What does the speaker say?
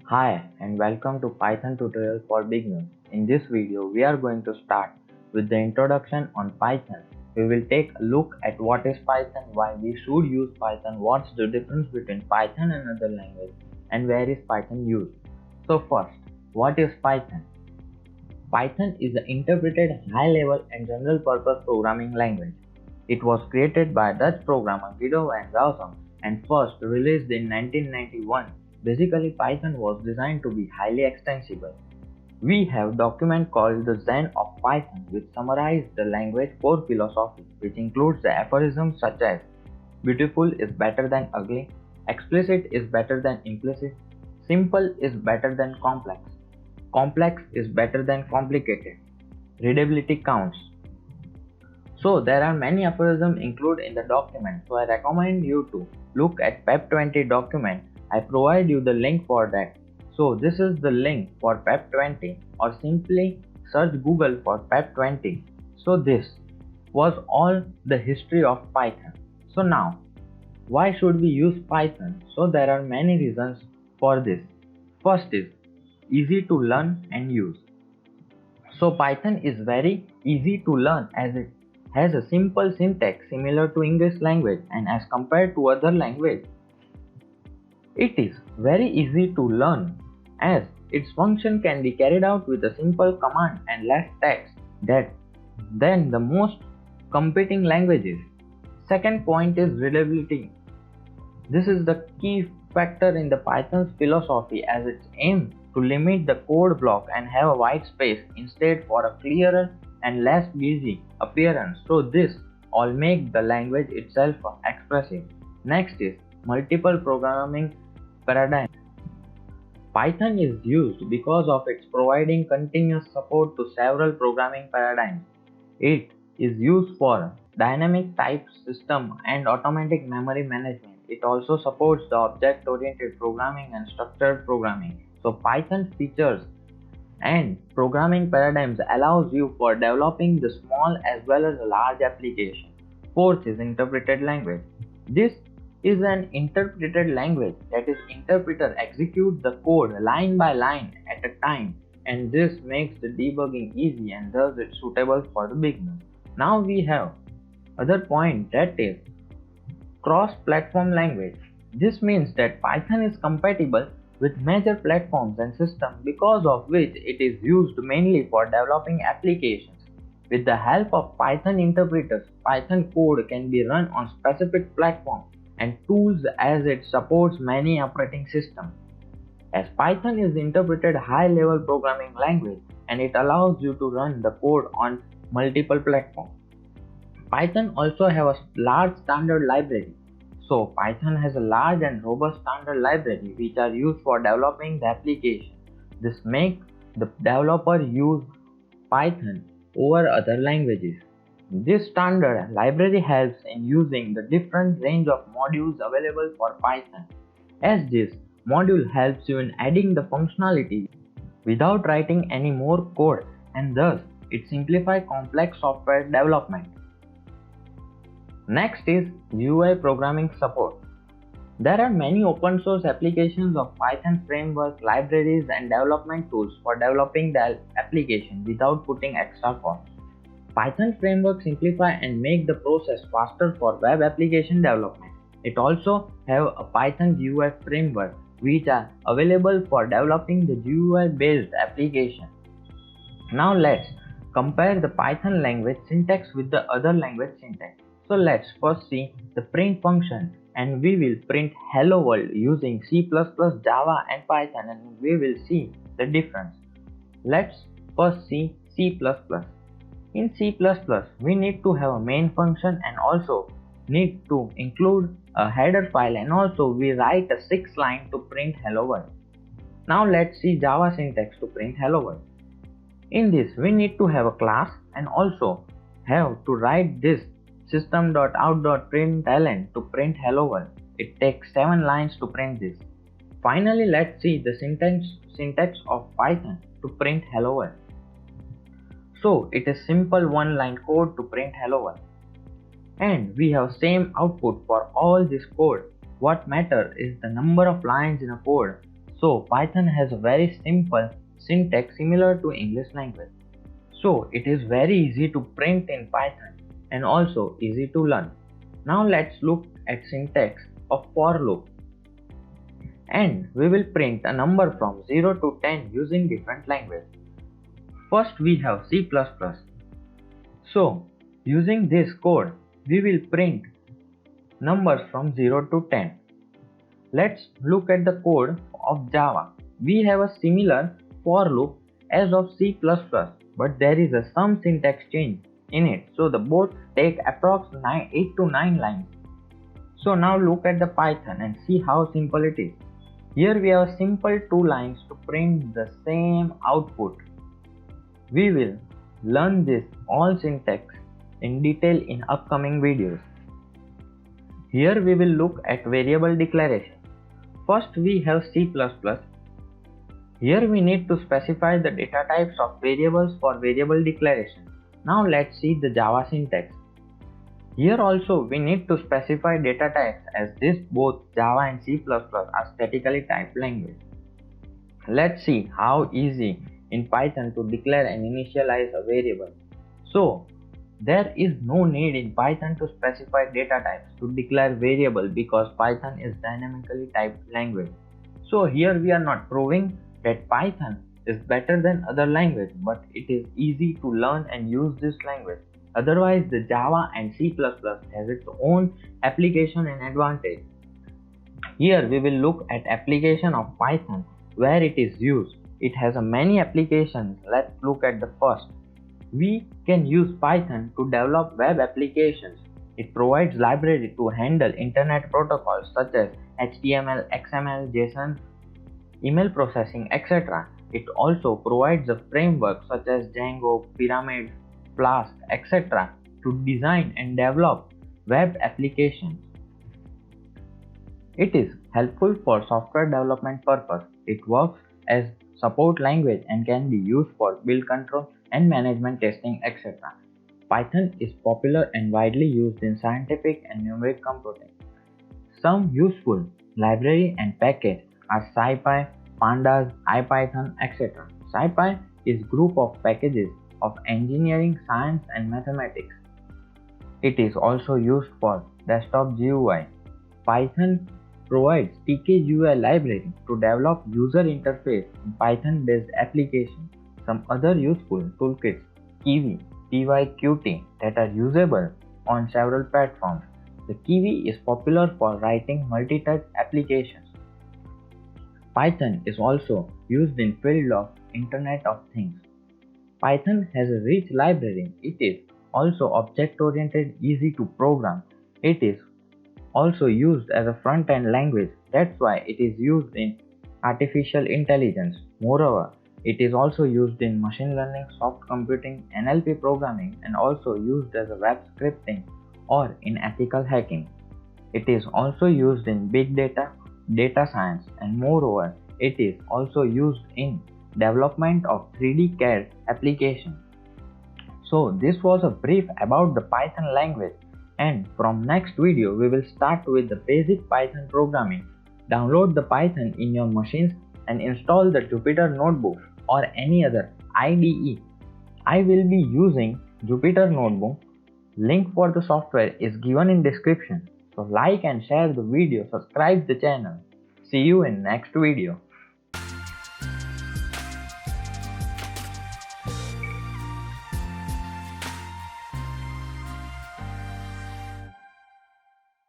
Hi and welcome to Python tutorial for beginners. In this video, we are going to start with the introduction on Python. We will take a look at what is Python, why we should use Python, what's the difference between Python and other language, and where is Python used. So first, what is Python? Python is an interpreted high-level and general-purpose programming language. It was created by Dutch programmer Guido van Rossum and first released in 1991. Basically, Python was designed to be highly extensible. We have a document called the Zen of Python which summarizes the language core philosophy, which includes the aphorisms such as beautiful is better than ugly, explicit is better than implicit, simple is better than complex, complex is better than complicated, readability counts. So there are many aphorisms included in the document, so I recommend you to look at PEP20 document. I provide you the link for that. So this is the link for PEP20, or simply search Google for PEP20. So this was all the history of Python. So now, why should we use Python? So there are many reasons for this. First is easy to learn and use. So Python is very easy to learn as it has a simple syntax similar to English language, and as compared to other language, it is very easy to learn as its function can be carried out with a simple command and less text than the most competing languages. Second point is readability. This is the key factor in the Python's philosophy as its aim to limit the code block and have a white space instead for a clearer and less busy appearance. So this all make the language itself expressive. Next is multiple programming paradigm. Python is used because of its providing continuous support to several programming paradigms. It is used for dynamic type system and automatic memory management. It also supports the object-oriented programming and structured programming. So Python features and programming paradigms allows you for developing the small as well as large application. Fourth is interpreted language. This is an interpreted language, that is, interpreter executes the code line by line at a time, and this makes the debugging easy and thus it's suitable for the beginner. Now we have other point, that is cross-platform language. This means that Python is compatible with major platforms and systems, because of which it is used mainly for developing applications. With the help of Python interpreters, Python code can be run on specific platforms and tools as it supports many operating systems. As Python is interpreted high-level programming language and it allows you to run the code on multiple platforms. Python also has a large standard library. So Python has a large and robust standard library which are used for developing the application. This makes the developer use Python over other languages. This standard library helps in using the different range of modules available for Python, as this module helps you in adding the functionality without writing any more code, and thus it simplifies complex software development. Next is GUI programming support. There are many open source applications of Python framework, libraries and development tools for developing the application without putting extra cost. Python framework simplify and make the process faster for web application development. It also have a Python GUI framework which are available for developing the GUI based application. Now let's compare the Python language syntax with the other language syntax. So let's first see the print function, and we will print hello world using C++, Java and Python, and we will see the difference. Let's first see C++. In C++, we need to have a main function and also need to include a header file, and also we write a 6 line to print hello world. Now let's see Java syntax to print hello world. In this we need to have a class and also have to write this system.out.println to print hello world. It takes 7 lines to print this. Finally, let's see the syntax of Python to print hello world. So it is simple one line code to print hello world, and we have same output for all this code. What matters is the number of lines in a code. So Python has a very simple syntax similar to English language. So it is very easy to print in Python and also easy to learn. Now let's look at syntax of for loop. And we will print a number from 0 to 10 using different language. First we have C++. So using this code we will print numbers from 0 to 10. Let's look at the code of Java. We have a similar for loop as of C++, but there is some syntax change in it. So the both take approx 8 to 9 lines. So now look at the Python and see how simple it is. Here we have a simple 2 lines to print the same output. We will learn this all syntax in detail in upcoming videos. Here we will look at variable declaration. First we have C++. Here we need to specify the data types of variables for variable declaration. Now let's see the Java syntax. Here also we need to specify data types, as this both Java and C++ are statically typed language. Let's see how easy in Python to declare and initialize a variable. So there is no need in Python to specify data types to declare variable because Python is dynamically typed language. So here we are not proving that Python is better than other language, but it is easy to learn and use this language. Otherwise the Java and C++ has its own application and advantage. Here we will look at application of Python where it is used. It has many applications. Let's look at the first. We can use Python to develop web applications. It provides library to handle internet protocols such as HTML, XML, JSON, email processing, etc. It also provides a framework such as Django, Pyramid, Flask, etc. to design and develop web applications. It is helpful for software development purpose. It works as support language and can be used for build control and management testing, etc. Python is popular and widely used in scientific and numeric computing. Some useful library and package are SciPy, Pandas, IPython, etc. SciPy is group of packages of engineering, science and mathematics. It is also used for desktop GUI. Python provides TKGUI library to develop user interface in Python-based applications. Some other useful toolkits, Kiwi, PyQt, that are usable on several platforms. The Kiwi is popular for writing multi-touch applications. Python is also used in field of Internet of Things. Python has a rich library. It is also object-oriented, easy to program. It is also used as a front-end language. That's why it is used in artificial intelligence. Moreover, it is also used in machine learning, soft computing, NLP programming, and also used as a web scripting or in ethical hacking. It is also used in big data, data science, and moreover, it is also used in development of 3D CAD application. So this was a brief about the Python language, and from next video we will start with the basic Python programming. Download the Python in your machines and install the Jupyter Notebook or any other IDE. I will be using Jupyter Notebook. Link for the software is given in description. So like and share the video, subscribe the channel. See you in next video.